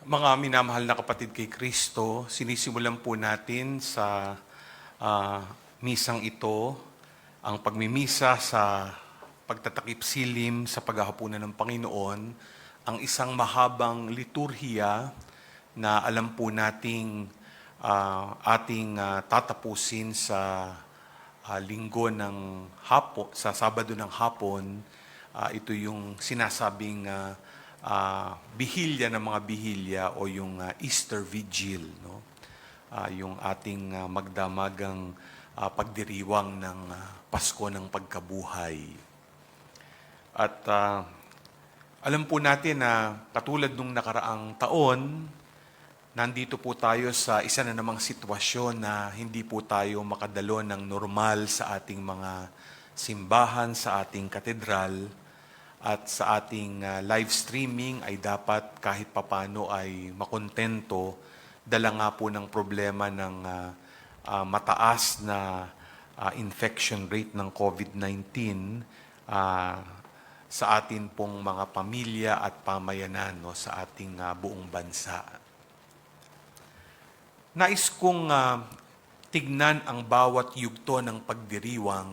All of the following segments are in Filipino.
Mga minamahal na kapatid kay Kristo, sinisimulan po natin sa misang ito, ang pagmimisa sa pagtatakip silim sa paghahapunan ng Panginoon, ang isang mahabang liturhiya na alam po nating ating tatapusin sa linggo ng hapon, sa Sabado ng hapon. Ito yung sinasabing bihilya ng mga bihilya o yung Easter Vigil, no? Yung ating magdamagang pagdiriwang ng Pasko ng Pagkabuhay. At alam po natin na katulad nung nakaraang taon, nandito po tayo sa isa na namang sitwasyon na hindi po tayo makadalo ng normal sa ating mga simbahan, sa ating katedral, at sa ating live streaming ay dapat kahit papano ay makontento, dala nga po ng problema ng mataas na infection rate ng COVID-19 sa atin pong mga pamilya at pamayanan, no, sa ating buong bansa. Nais kong tignan ang bawat yugto ng pagdiriwang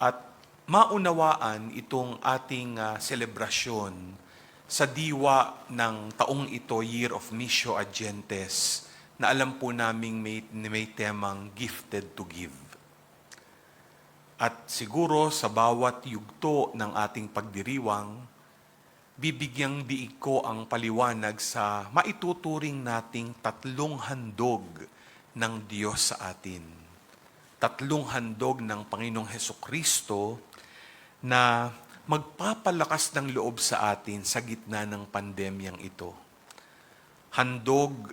at maunawaan itong ating selebrasyon sa diwa ng taong ito, Year of Missio Agentes, na alam po naming may temang Gifted to Give. At siguro sa bawat yugto ng ating pagdiriwang, bibigyang diig ko ang paliwanag sa maituturing nating tatlong handog ng Diyos sa atin. Tatlong handog ng Panginoong Hesukristo na magpapalakas ng loob sa atin sa gitna ng pandemyang ito. Handog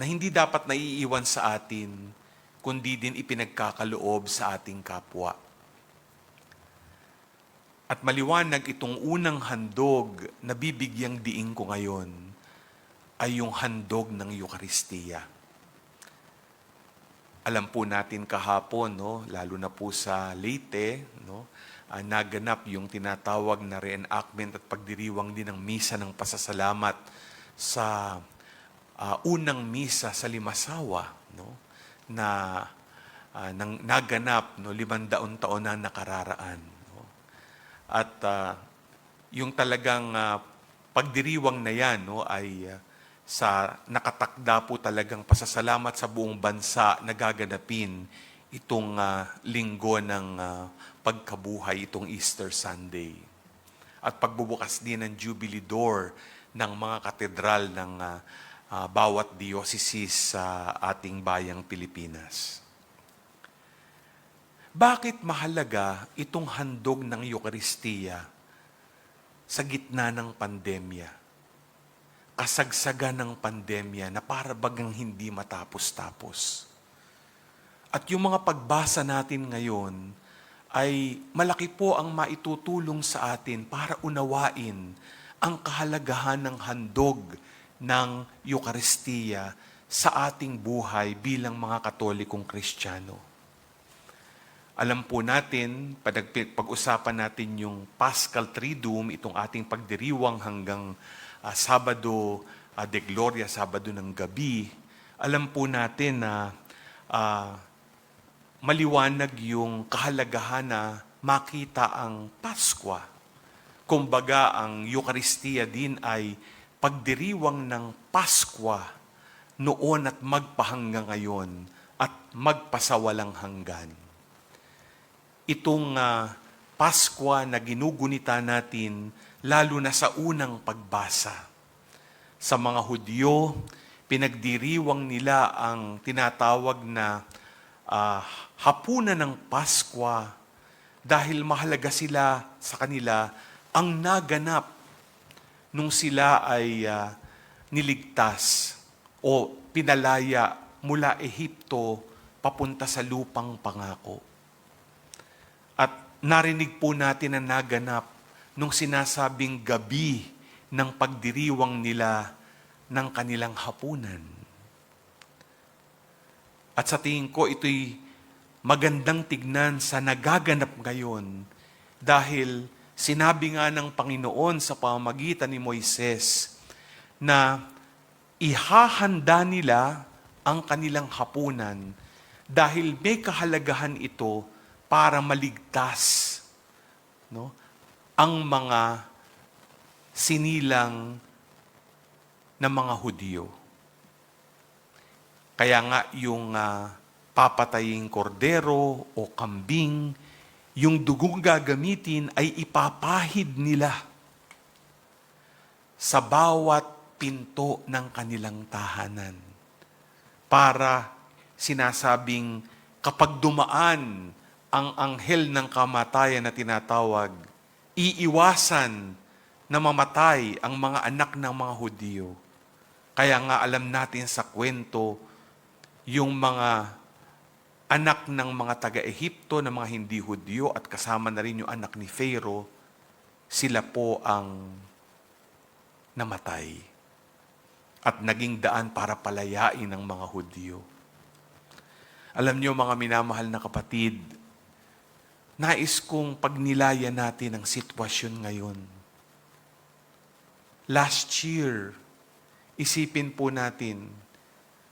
na hindi dapat naiiwan sa atin, kundi din ipinagkakaloob sa ating kapwa. At maliwanag itong unang handog na bibigyang diin ko ngayon ay yung handog ng Eucharistia. Alam po natin kahapon, no, lalo na po sa Leyte, no, naganap yung tinatawag na reenactment at pagdiriwang din ng misa ng pasasalamat sa unang misa sa Limasawa, no, na naganap 500 taon na nakararaan. At yung talagang pagdiriwang na yan, no, ay sa nakatakda po talagang pasasalamat sa buong bansa na gaganapin itong linggo ng pagkabuhay, itong Easter Sunday. At pagbubukas din ng Jubilee Door ng mga katedral ng bawat diocese sa ating bayang Pilipinas. Bakit mahalaga itong handog ng Eucharistia sa gitna ng pandemya? Kasagsagan ng pandemya na para bagang hindi matapos-tapos. At yung mga pagbasa natin ngayon ay malaki po ang maitutulong sa atin para unawain ang kahalagahan ng handog ng Eucharistia sa ating buhay bilang mga Katolikong Kristiyano. Alam po natin, pag-usapan natin yung Paschal Triduum, itong ating pagdiriwang hanggang Sabado de Gloria, Sabado ng gabi. Alam po natin na maliwanag yung kahalagahan na makita ang Paskwa. Kumbaga, ang Eucharistia din ay pagdiriwang ng Paskwa noon at magpahanggang ngayon at magpasawalang hanggan. Itong Paskwa na ginugunita natin, lalo na sa unang pagbasa. Sa mga Hudyo, pinagdiriwang nila ang tinatawag na hapunan ng Paskwa dahil mahalaga sila sa kanila ang naganap nung sila ay niligtas o pinalaya mula Ehipto papunta sa lupang pangako. At narinig po natin na naganap nung sinasabing gabi ng pagdiriwang nila ng kanilang hapunan. At sa tingin ko, ito'y magandang tignan sa nagaganap ngayon dahil sinabi nga ng Panginoon sa pamamagitan ni Moises na ihahanda nila ang kanilang hapunan dahil may kahalagahan ito para maligtas, no, ang mga sinilang na mga Hudyo. Kaya nga yung papataying kordero o kambing, yung dugong gagamitin ay ipapahid nila sa bawat pinto ng kanilang tahanan. Para sinasabing kapag dumaan ang anghel ng kamatayan na tinatawag, iiwasan na mamatay ang mga anak ng mga Hudyo. Kaya nga alam natin sa kwento, yung mga anak ng mga taga-Ehipto, ng mga hindi Hudyo, at kasama na rin yung anak ni Pharaoh, sila po ang namatay. At naging daan para palayain ng mga Hudyo. Alam niyo mga minamahal na kapatid, nais kong pagnilaya natin ang sitwasyon ngayon. Last year, isipin po natin,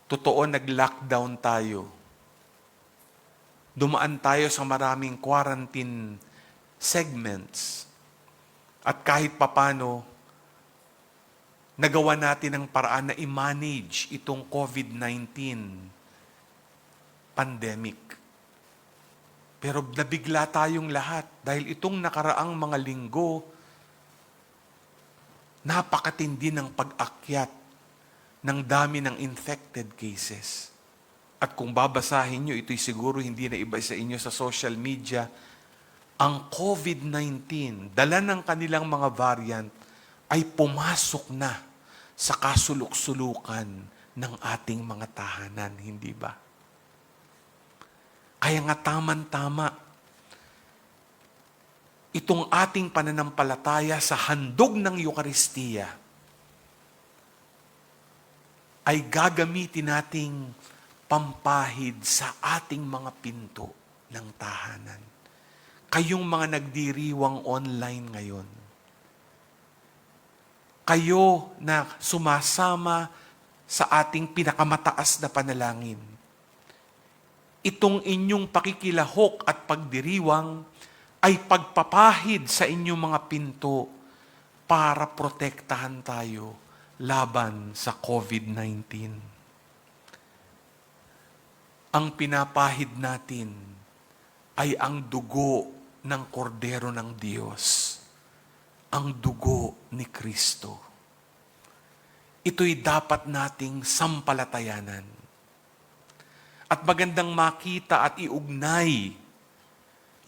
totoo nag-lockdown tayo. Dumaan tayo sa maraming quarantine segments. At kahit papano, nagawa natin ang paraan na i-manage itong COVID-19 pandemic. Pero nabigla tayong lahat dahil itong nakaraang mga linggo, napakatindi ng pag-akyat ng dami ng infected cases. At kung babasahin nyo, ito'y siguro hindi na iba sa inyo sa social media, ang COVID-19, dala ng kanilang mga variant, ay pumasok na sa kasuluk-sulukan ng ating mga tahanan, hindi ba? Kaya nga taman-tama, itong ating pananampalataya sa handog ng Eucharistia ay gagamitin nating pampahid sa ating mga pinto ng tahanan. Kayong mga nagdiriwang online ngayon, kayo na sumasama sa ating pinakamataas na panalangin, itong inyong pakikilahok at pagdiriwang ay pagpapahid sa inyong mga pinto para protektahan tayo laban sa COVID-19. Ang pinapahid natin ay ang dugo ng kordero ng Diyos, ang dugo ni Kristo. Ito'y dapat nating sampalatayanan. At magandang makita at iugnay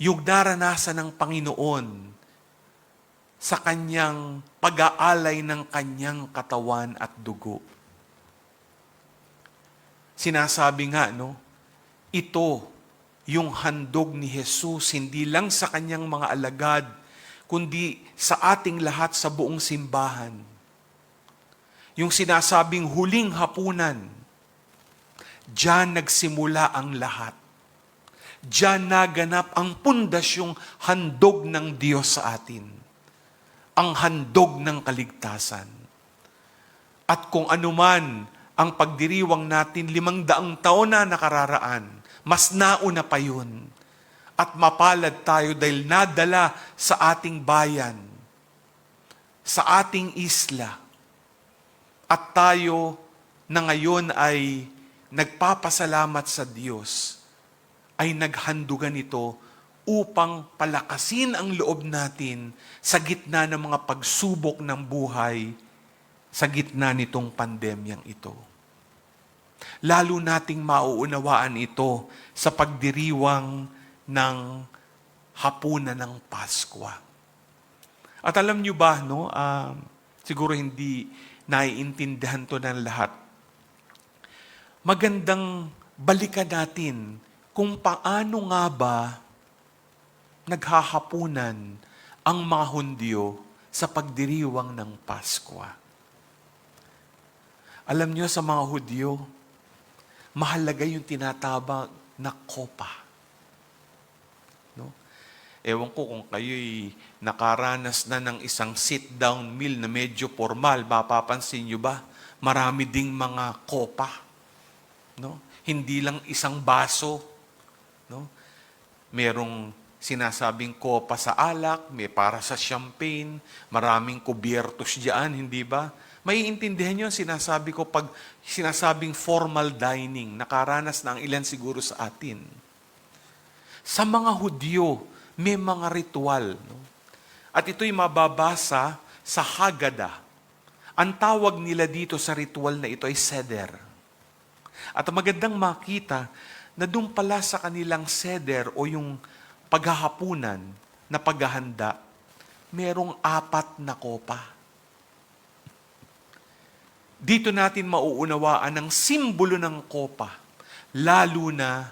yung naranasan ng Panginoon sa kanyang pag-aalay ng kanyang katawan at dugo. Sinasabi nga, ito yung handog ni Jesus, hindi lang sa kanyang mga alagad, kundi sa ating lahat sa buong simbahan. Yung sinasabing huling hapunan, diyan nagsimula ang lahat. Diyan naganap ang pundasyong handog ng Diyos sa atin. Ang handog ng kaligtasan. At kung anuman ang pagdiriwang natin 500 taon na nakararaan, mas nauna pa yun. At mapalad tayo dahil nadala sa ating bayan, sa ating isla. At tayo na ngayon ay nagpapasalamat sa Diyos, ay naghandugan ito upang palakasin ang loob natin sa gitna ng mga pagsubok ng buhay, sa gitna nitong pandemyang ito. Lalo nating mauunawaan ito sa pagdiriwang ng hapunan ng Pasko. At alam nyo ba, siguro hindi naiintindihan to ng lahat. Magandang balikan natin kung paano nga ba naghahapunan ang mga Hudyo sa pagdiriwang ng Pasko. Alam niyo sa mga Hudyo, mahalaga yung tinatawag na kopa. Ewan ko kung kayo'y nakaranas na ng isang sit-down meal na medyo formal, mapapansin nyo ba? Marami ding mga kopa. No? Hindi lang isang baso. No? Merong sinasabing kopa sa alak, may para sa champagne, maraming kubiertos diyan, hindi ba? Maiintindihan nyo ang sinasabi ko pag sinasabing formal dining, nakaranas na ang ilan siguro sa atin. Sa mga Hudyo, may mga ritual. No? At ito'y mababasa sa Haggadah. Ang tawag nila dito sa ritual na ito ay Seder. At magandang makita na doon pala sa kanilang Seder o yung paghahapunan na paghahanda, merong 4 na kopa. Dito natin mauunawaan ang simbolo ng kopa, lalo na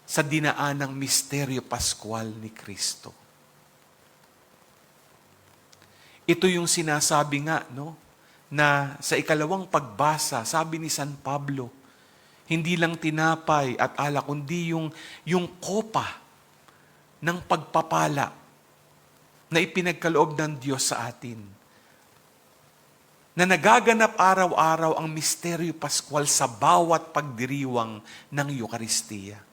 sa dinaanang misteryo Pascual ni Kristo. Ito yung sinasabi nga, no, na sa ikalawang pagbasa, sabi ni San Pablo, hindi lang tinapay at alak, kundi yung kopa ng pagpapala na ipinagkaloob ng Diyos sa atin. Na nagaganap araw-araw ang misteryo Pascual sa bawat pagdiriwang ng Eucharistia.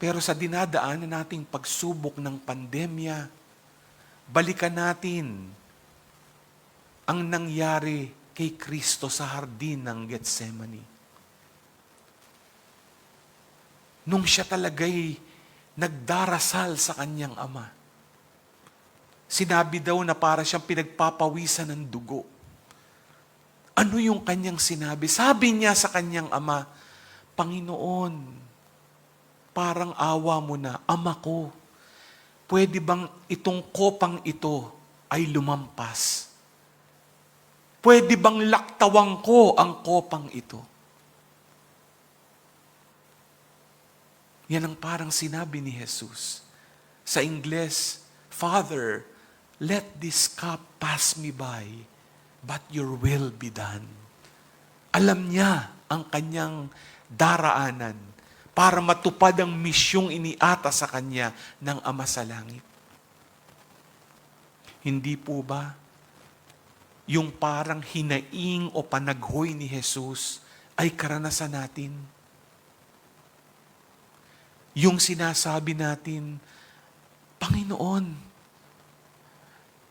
Pero sa dinadaanan nating pagsubok ng pandemya, balikan natin ang nangyari kay Kristo sa hardin ng Getsemani. Nung siya talaga'y nagdarasal sa kanyang ama, sinabi daw na para siyang pinagpapawisan ng dugo. Ano yung kanyang sinabi? Sabi niya sa kanyang ama, Panginoon, parang awa mo na, ama ko, pwede bang itong kopang ito ay lumampas? Pwede bang laktawang ko ang kopang ito? Yan ang parang sinabi ni Jesus. Sa Ingles, Father, let this cup pass me by, but your will be done. Alam niya ang kanyang daraanan para matupad ang misyong iniata sa kanya ng Ama sa Langit. Hindi po ba yung parang hinaing o panaghoy ni Jesus ay karanasan natin? Yung sinasabi natin, Panginoon,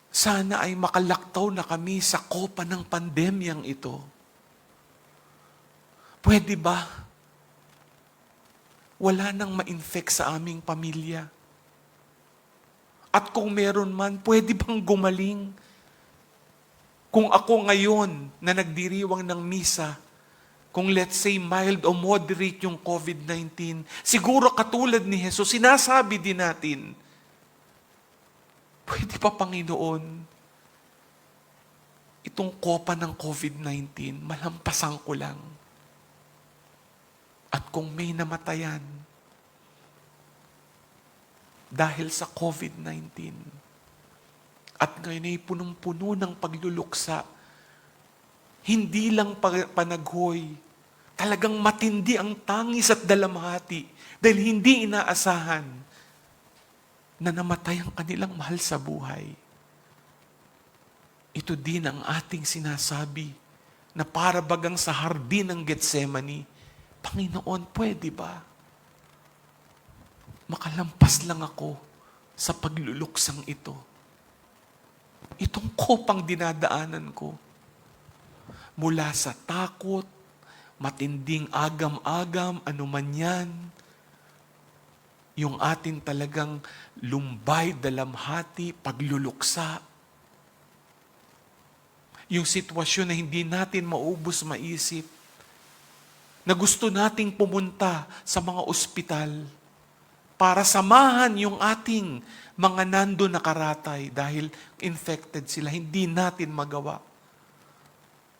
sana ay makalaktaw na kami sa kopa ng pandemyang ito. Pwede ba? Wala nang ma-infect sa aming pamilya. At kung meron man, pwede bang gumaling? Kung ako ngayon na nagdiriwang ng misa, kung let's say mild o moderate yung COVID-19, siguro katulad ni Jesus, sinasabi din natin, pwede pa Panginoon, itong kopa ng COVID-19, malampasan ko lang. At kung may namatayan dahil sa COVID-19 at ngayon ay punong-puno ng pagluluksa, hindi lang panaghoy, talagang matindi ang tangis at dalamhati dahil hindi inaasahan na namatay ang kanilang mahal sa buhay. Ito din ang ating sinasabi na para bagang sa hardin ng Getsemani, Panginoon, pwede ba? Makalampas lang ako sa pagluluksang ito. Itong kopang dinadaanan ko. Mula sa takot, matinding agam-agam, anuman yan, yung atin talagang lumbay, dalamhati, pagluluksa, yung sitwasyon na hindi natin maubos maisip, na gusto nating pumunta sa mga ospital para samahan yung ating mga nando nakaratay dahil infected sila, hindi natin magawa.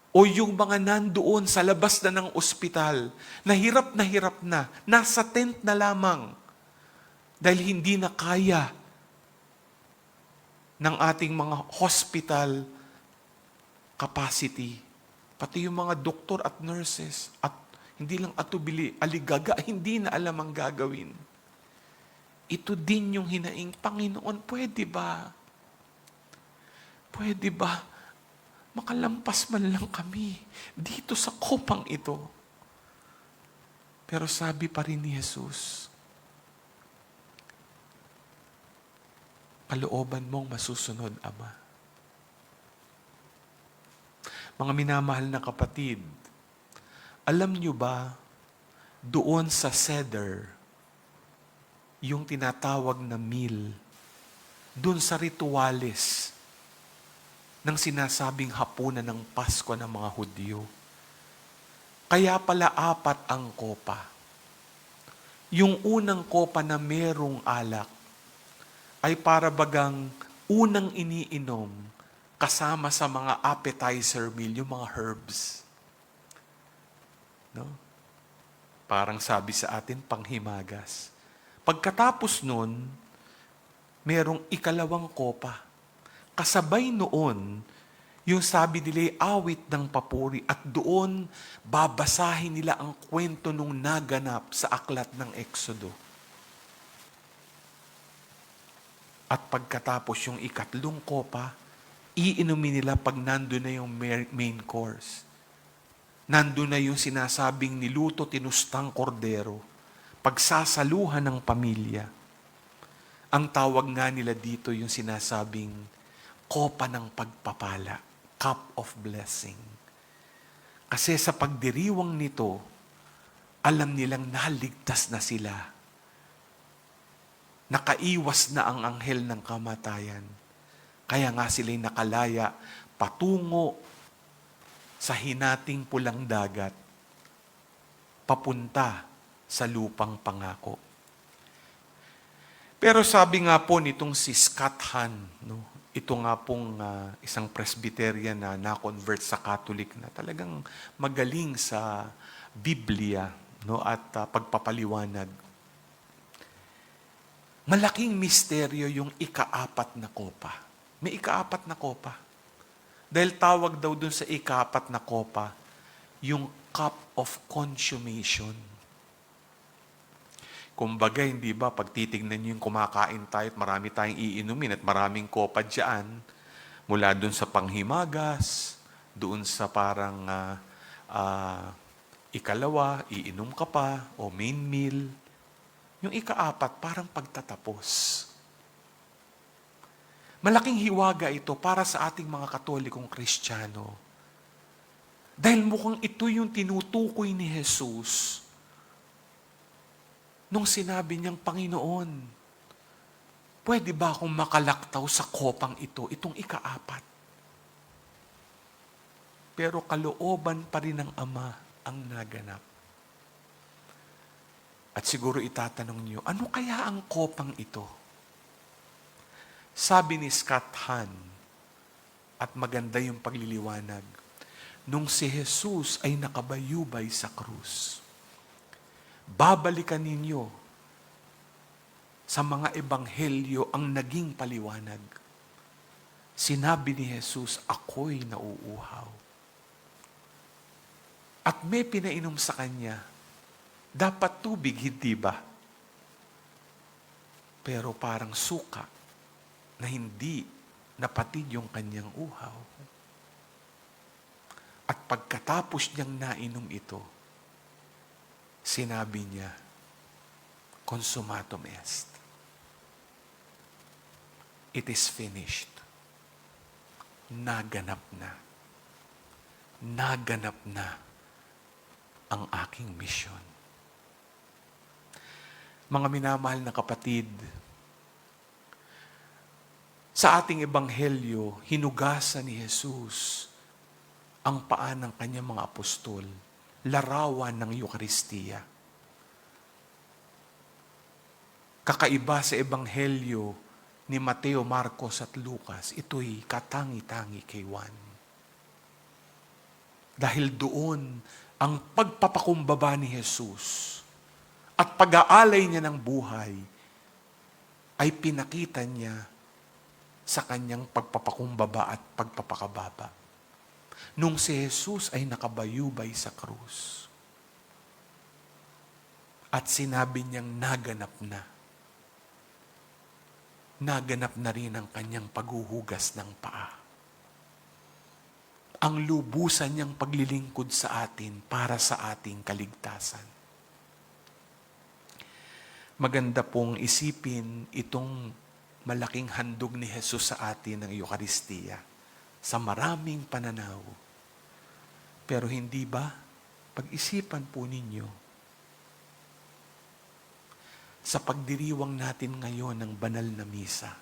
O yung mga nandoon sa labas na ng ospital, na hirap na, nasa tent na lamang dahil hindi na kaya ng ating mga hospital capacity. Pati yung mga doktor at nurses at hindi lang atubili, aligaga, hindi na alam ang gagawin. ito din yung hinaing, Panginoon, pwede ba? Pwede ba makalampas man lang kami dito sa kopang ito? Pero sabi pa rin ni Jesus, kalooban mong masusunod, Ama. Mga minamahal na kapatid, alam niyo ba, doon sa Seder, yung tinatawag na meal, doon sa rituales ng sinasabing hapunan ng Pasko ng mga Hudyo, kaya pala 4 ang kopa. Yung unang kopa na merong alak ay para bagang unang iniinom kasama sa mga appetizer meal, yung mga herbs. No? Parang sabi sa atin, panghimagas. Pagkatapos nun, merong ikalawang kopa. Kasabay noon, yung sabi nila awit ng papuri at doon babasahin nila ang kwento nung naganap sa aklat ng Exodo. At pagkatapos yung ikatlong kopa, iinumin nila pag nandun na yung main course. Nandun na yung sinasabing niluto tinustang kordero, pagsasaluhan ng pamilya. Ang tawag nga nila dito yung sinasabing kopa ng pagpapala, cup of blessing. Kasi sa pagdiriwang nito, alam nilang naligtas na sila. Nakaiwas na ang anghel ng kamatayan. Kaya nga sila'y nakalaya patungo sa hinating pulang dagat, papunta sa lupang pangako. Pero sabi nga po nitong si Scott Hahn, no, ito nga pong isang Presbyterian na na-convert sa Catholic na talagang magaling sa Biblia, no, at pagpapaliwanag. Malaking misteryo yung ika-4 na kopa. May ika-4 na kopa. Dahil tawag daw dun sa ika-4 na kopa, yung cup of consummation. Kumbaga, hindi ba, pag titignan nyo yung kumakain tayo at marami tayong iinumin at maraming kopa dyan, mula dun sa panghimagas, doon sa parang ikalawa, iinom ka pa, o main meal. Yung ika-4, parang pagtatapos. Malaking hiwaga ito para sa ating mga Katolikong Kristiyano. Dahil mukhang ito yung tinutukoy ni Jesus nung sinabi niyang, Panginoon, pwede ba akong makalaktaw sa kopang ito, itong ika-4? Pero kalooban pa rin ng Ama ang naganap. At siguro itatanong niyo, ano kaya ang kopang ito? Sabi ni Scott Hahn, at maganda yung pagliliwanag, nung si Jesus ay nakabayubay sa krus, babalikan ninyo sa mga ebanghelyo ang naging paliwanag. Sinabi ni Jesus, ako'y nauuhaw. At may pinainom sa kanya, dapat tubig, hindi ba? Pero parang suka, na hindi napatid yung kanyang uhaw. At pagkatapos niyang nainom ito, sinabi niya, Consumatum est. It is finished. Naganap na. Naganap na ang aking misyon. Mga minamahal na kapatid, sa ating ebanghelyo, hinugasan ni Jesus ang paa ng kanyang mga apostol, larawan ng Eucharistia. Kakaiba sa ebanghelyo ni Mateo, Marcos at Lucas, ito'y katangi-tangi kay Juan. Dahil doon, ang pagpapakumbaba ni Jesus at pag-aalay niya ng buhay ay pinakita niya sa kanyang pagpapakumbaba at pagpapakababa. Nung si Jesus ay nakabayubay sa krus at sinabi niyang naganap na, naganap na rin ang kanyang paghuhugas ng paa. Ang lubusan niyang paglilingkod sa atin para sa ating kaligtasan. Maganda pong isipin itong malaking handog ni Jesus sa atin ng Eucharistia sa maraming pananaw. Pero hindi ba, pag-isipan po ninyo, sa pagdiriwang natin ngayon ng banal na misa,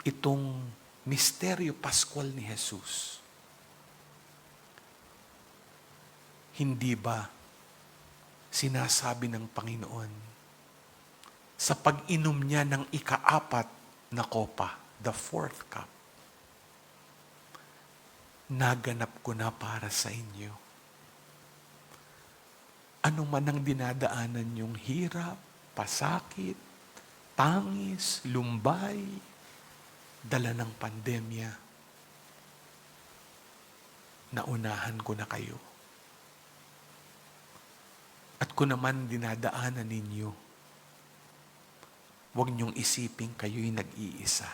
itong misteryo Pascual ni Jesus, hindi ba sinasabi ng Panginoon sa pag-inom niya ng ika-4 na kopa, the 4th cup, naganap ko na para sa inyo. Ano man ang dinadaanan niyong hirap, pasakit, tangis, lumbay, dala ng pandemya, naunahan ko na kayo. At kung naman dinadaanan ninyo, huwag niyong isiping kayo'y nag-iisa.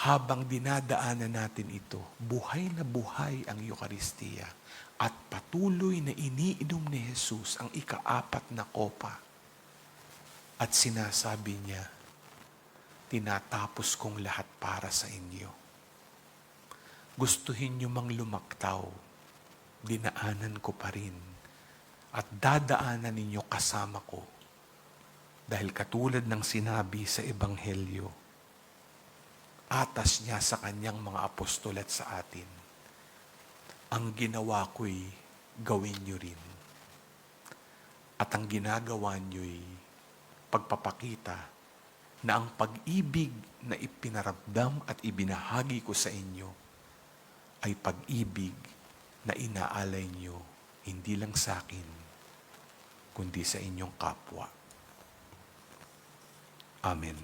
Habang dinadaanan natin ito, buhay na buhay ang Eucharistia at patuloy na iniinom ni Jesus ang ika-4 na kopa. At sinasabi niya, tinatapos kong lahat para sa inyo. Gustuhin niyo mang lumaktaw, dinaanan ko pa rin at dadaanan ninyo kasama ko. Dahil katulad ng sinabi sa Ebanghelyo, atas niya sa kanyang mga apostol at sa atin, ang ginawa ko'y gawin niyo rin. At ang ginagawa niyo'y pagpapakita na ang pag-ibig na ipinaramdam at ibinahagi ko sa inyo ay pag-ibig na inaalay niyo hindi lang sa akin, kundi sa inyong kapwa. Amen.